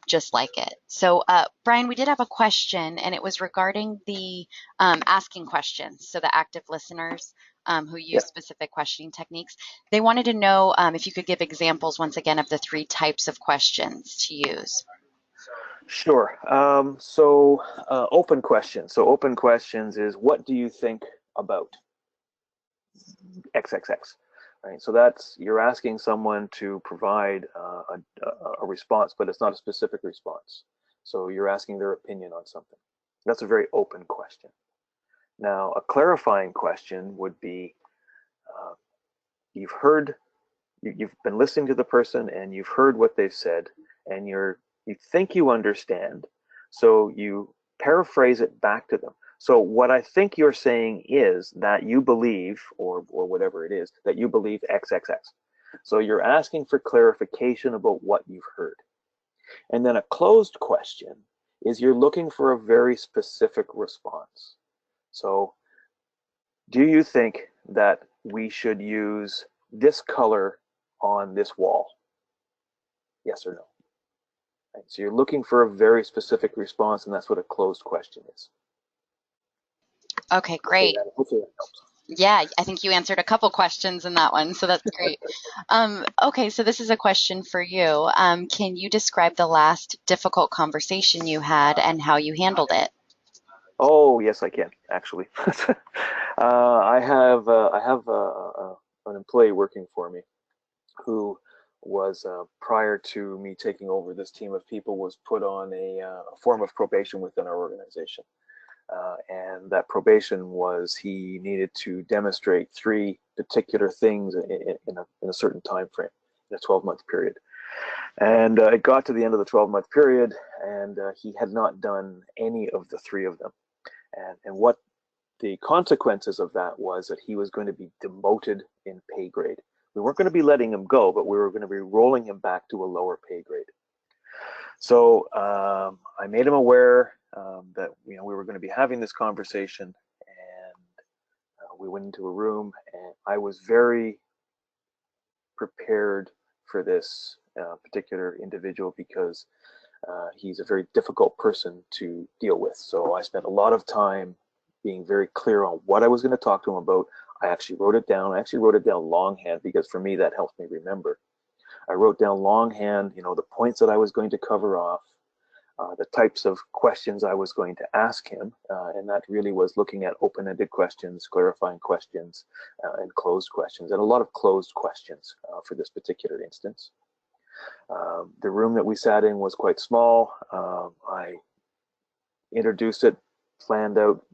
just like it. So Brian, we did have a question, and it was regarding the asking questions. So the active listeners who use specific questioning techniques. They wanted to know if you could give examples once again of the 3 types of questions to use. Sure. Open questions. So open questions is, what do you think about XXX? Right. So that's, you're asking someone to provide a response, but it's not a specific response. So you're asking their opinion on something. That's a very open question. Now, a clarifying question would be, you've been listening to the person and you've heard what they've said, and you think you understand, so you paraphrase it back to them. So what I think you're saying is that you believe, or whatever it is, that you believe XXX. So you're asking for clarification about what you've heard. And then a closed question is, you're looking for a very specific response. So, do you think that we should use this color on this wall? Yes or no? Right. So you're looking for a very specific response, and that's what a closed question is. Okay, great. Hopefully that helps. Yeah, I think you answered a couple questions in that one, so that's great. Okay, so this is a question for you. Can you describe the last difficult conversation you had and how you handled it? Oh, yes, I can, actually. I have an employee working for me who was, prior to me taking over this team of people, was put on a form of probation within our organization. And that probation was, he needed to demonstrate 3 particular things in a certain time frame, in a 12-month period. And it got to the end of the 12-month period, and he had not done any of the 3 of them. And what the consequences of that was that he was going to be demoted in pay grade. We weren't going to be letting him go, but we were going to be rolling him back to a lower pay grade. So I made him aware that we were going to be having this conversation, and we went into a room, and I was very prepared for this particular individual because he's a very difficult person to deal with. So I spent a lot of time being very clear on what I was going to talk to him about. I actually wrote it down. I actually wrote it down longhand because for me that helps me remember. I wrote down longhand, the points that I was going to cover off, the types of questions I was going to ask him, and that really was looking at open-ended questions, clarifying questions, and closed questions, and a lot of closed questions for this particular instance. The room that we sat in was quite small. I introduced it, planned out,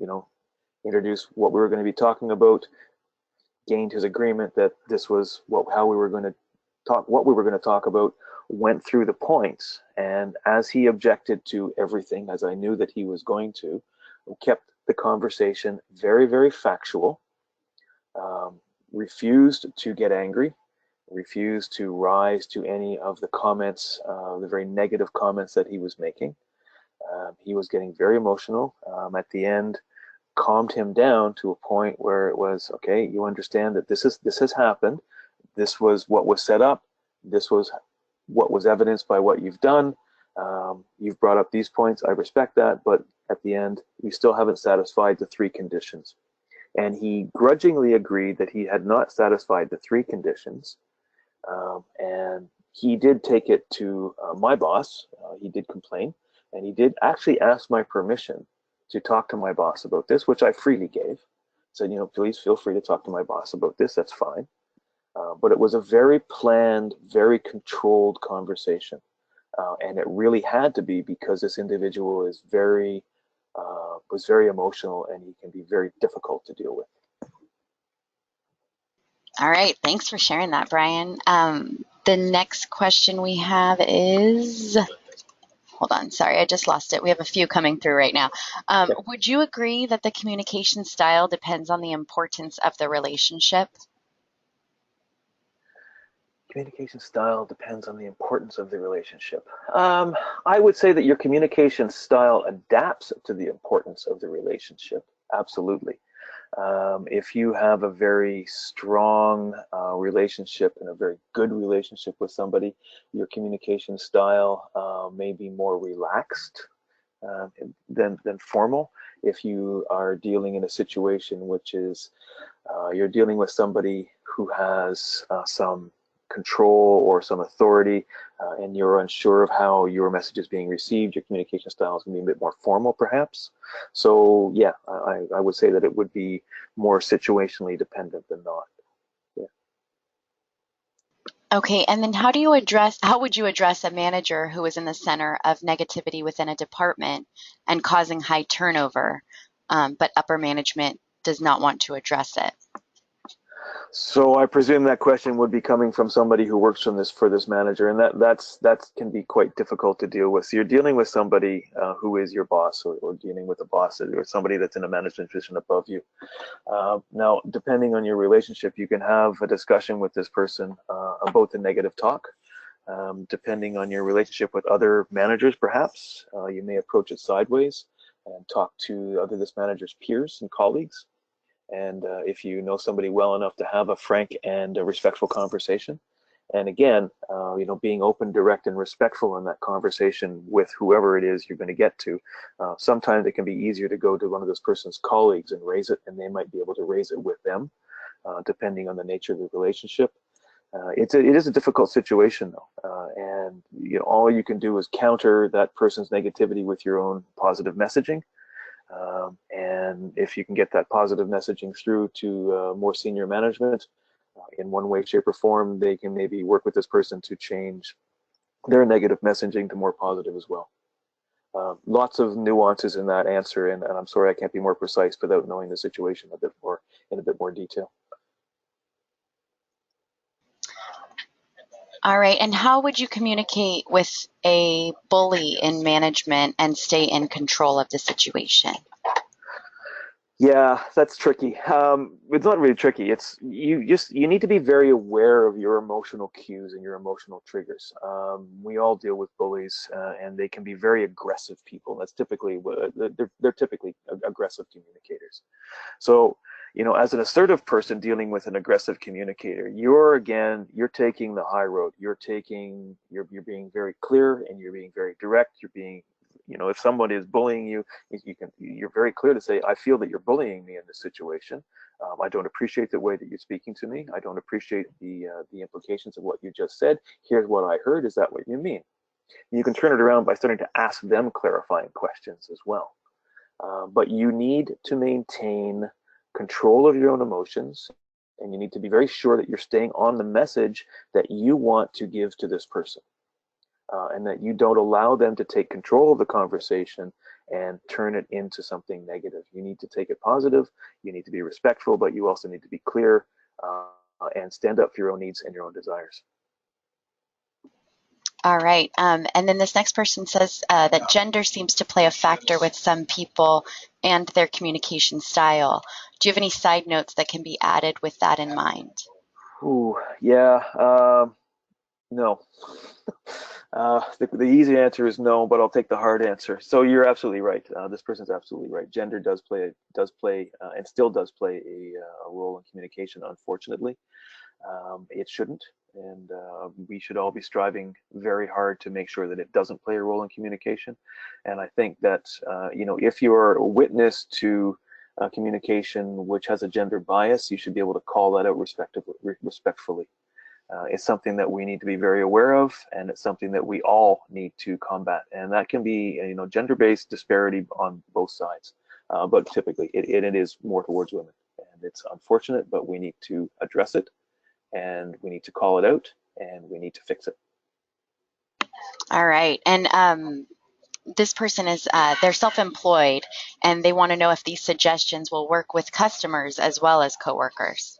introduced what we were going to be talking about, gained his agreement that this was how we were going to talk, what we were going to talk about, went through the points, and as he objected to everything, as I knew that he was going to, we kept the conversation very, very factual, refused to get angry, refused to rise to any of the comments, the very negative comments that he was making. He was getting very emotional. At the end, calmed him down to a point where it was, okay, you understand that this has happened. This was what was set up. This was what was evidenced by what you've done. You've brought up these points. I respect that, but at the end, you still haven't satisfied the 3 conditions. And he grudgingly agreed that he had not satisfied the 3 conditions. And he did take it to my boss. He did complain, and he did actually ask my permission to talk to my boss about this, which I freely gave. Said, please feel free to talk to my boss about this. That's fine. But it was a very planned, very controlled conversation. And it really had to be because this individual is was very emotional, and he can be very difficult to deal with. All right, thanks for sharing that, Brian. The next question we have is, hold on, sorry, I just lost it. We have a few coming through right now. Would you agree that the communication style depends on the importance of the relationship? Communication style depends on the importance of the relationship. I would say that your communication style adapts to the importance of the relationship. Absolutely. If you have a very strong relationship and a very good relationship with somebody, your communication style may be more relaxed than formal. If you are dealing in a situation which is you're dealing with somebody who has some control or some authority, and you're unsure of how your message is being received, your communication style is going to be a bit more formal, perhaps. So, yeah, I would say that it would be more situationally dependent than not. Yeah. Okay, and then how would you address a manager who is in the center of negativity within a department and causing high turnover, but upper management does not want to address it? So I presume that question would be coming from somebody who works for this manager, and that can be quite difficult to deal with. So you're dealing with somebody who is your boss, or dealing with a boss or somebody that's in a management position above you. Now, depending on your relationship, you can have a discussion with this person about the negative talk. Depending on your relationship with other managers, perhaps you may approach it sideways and talk to this manager's peers and colleagues. And if you know somebody well enough to have a frank and a respectful conversation. And again, being open, direct, and respectful in that conversation with whoever it is you're going to get to. Sometimes it can be easier to go to one of this person's colleagues and raise it, and they might be able to raise it with them, depending on the nature of the relationship. It is a difficult situation, though, and all you can do is counter that person's negativity with your own positive messaging. And if you can get that positive messaging through to more senior management, in one way, shape, or form, they can maybe work with this person to change their negative messaging to more positive as well. Lots of nuances in that answer, and I'm sorry I can't be more precise without knowing the situation in a bit more detail. All right, and how would you communicate with a bully in management and stay in control of the situation? Yeah, that's tricky. It's not really tricky. It's you need to be very aware of your emotional cues and your emotional triggers. We all deal with bullies, and they can be very aggressive people. That's typically what they're typically aggressive communicators. So, as an assertive person dealing with an aggressive communicator, you're taking the high road. You're being very clear and you're being very direct. You're being, if someone is bullying you, you're very clear to say, I feel that you're bullying me in this situation. I don't appreciate the way that you're speaking to me. I don't appreciate the implications of what you just said. Here's what I heard. Is that what you mean? You can turn it around by starting to ask them clarifying questions as well. But you need to maintain control of your own emotions, and you need to be very sure that you're staying on the message that you want to give to this person, and that you don't allow them to take control of the conversation and turn it into something negative. You need to take it positive, you need to be respectful, but you also need to be clear, and stand up for your own needs and your own desires. All right. And then this next person says that gender seems to play a factor with some people and their communication style. Do you have any side notes that can be added with that in mind? Ooh, yeah. No. The easy answer is no, but I'll take the hard answer. So you're absolutely right. This person's absolutely right. Gender does play and still does play a role in communication. Unfortunately, it shouldn't, and we should all be striving very hard to make sure that it doesn't play a role in communication. And I think that if you're a witness to communication which has a gender bias, you should be able to call that out respectfully. It's something that we need to be very aware of, and it's something that we all need to combat. And that can be, gender-based disparity on both sides, but typically it is more towards women. And it's unfortunate, but we need to address it, and we need to call it out, and we need to fix it. All right. And this person is they're self-employed and they want to know if these suggestions will work with customers as well as coworkers.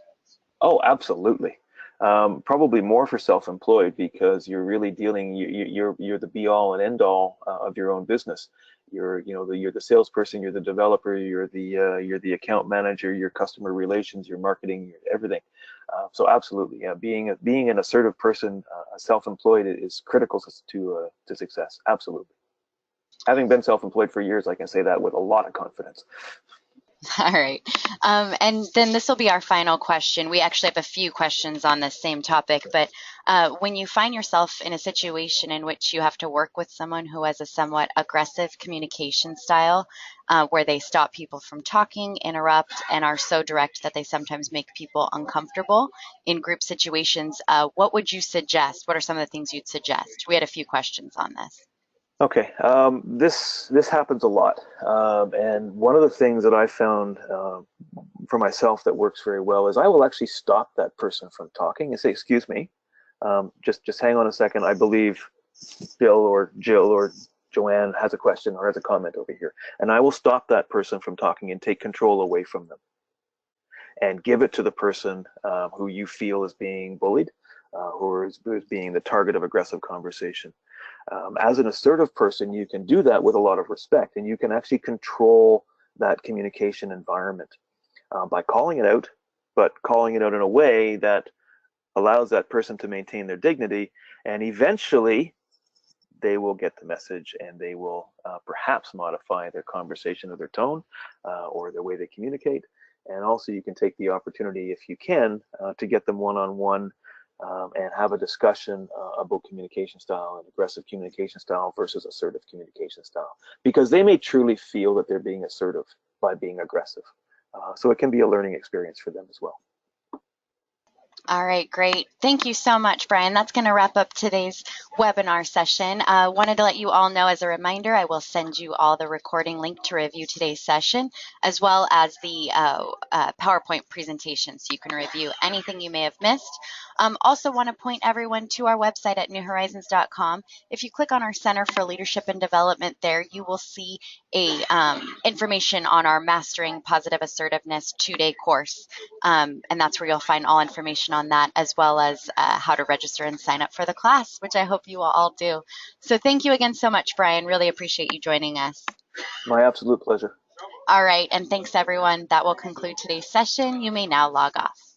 Oh, absolutely. Probably more for self-employed because you're really dealing. You're the be-all and end-all of your own business. You're the salesperson, you're the developer, you're the account manager, your customer relations, your marketing, everything. So absolutely, yeah. Being an assertive person, self-employed is critical to success. Absolutely. Having been self-employed for years, I can say that with a lot of confidence. All right. And then this will be our final question. We actually have a few questions on this same topic, but when you find yourself in a situation in which you have to work with someone who has a somewhat aggressive communication style, where they stop people from talking, interrupt, and are so direct that they sometimes make people uncomfortable in group situations, what would you suggest? What are some of the things you'd suggest? We had a few questions on this. Okay, this happens a lot, and one of the things that I found for myself that works very well is I will actually stop that person from talking and say, "Excuse me, just hang on a second. I believe Bill or Jill or Joanne has a question or has a comment over here," and I will stop that person from talking and take control away from them and give it to the person who you feel is being bullied, who is being the target of aggressive conversation. As an assertive person, you can do that with a lot of respect, and you can actually control that communication environment by calling it out, but calling it out in a way that allows that person to maintain their dignity, and eventually they will get the message and they will perhaps modify their conversation or their tone or the way they communicate. And also you can take the opportunity, if you can, to get them one-on-one and have a discussion about communication style and aggressive communication style versus assertive communication style, because they may truly feel that they're being assertive by being aggressive. So it can be a learning experience for them as well. All right, great. Thank you so much, Brian. That's going to wrap up today's webinar session. Wanted to let you all know as a reminder, I will send you all the recording link to review today's session, as well as the PowerPoint presentation so you can review anything you may have missed. Also want to point everyone to our website at newhorizons.com. If you click on our Center for Leadership and Development there, you will see a information on our Mastering Positive Assertiveness 2-day course. And that's where you'll find all information on that, as well as how to register and sign up for the class, which I hope you will all do. So thank you again so much, Brian. Really appreciate you joining us. My absolute pleasure. All right, and thanks everyone. That will conclude today's session. You may now log off.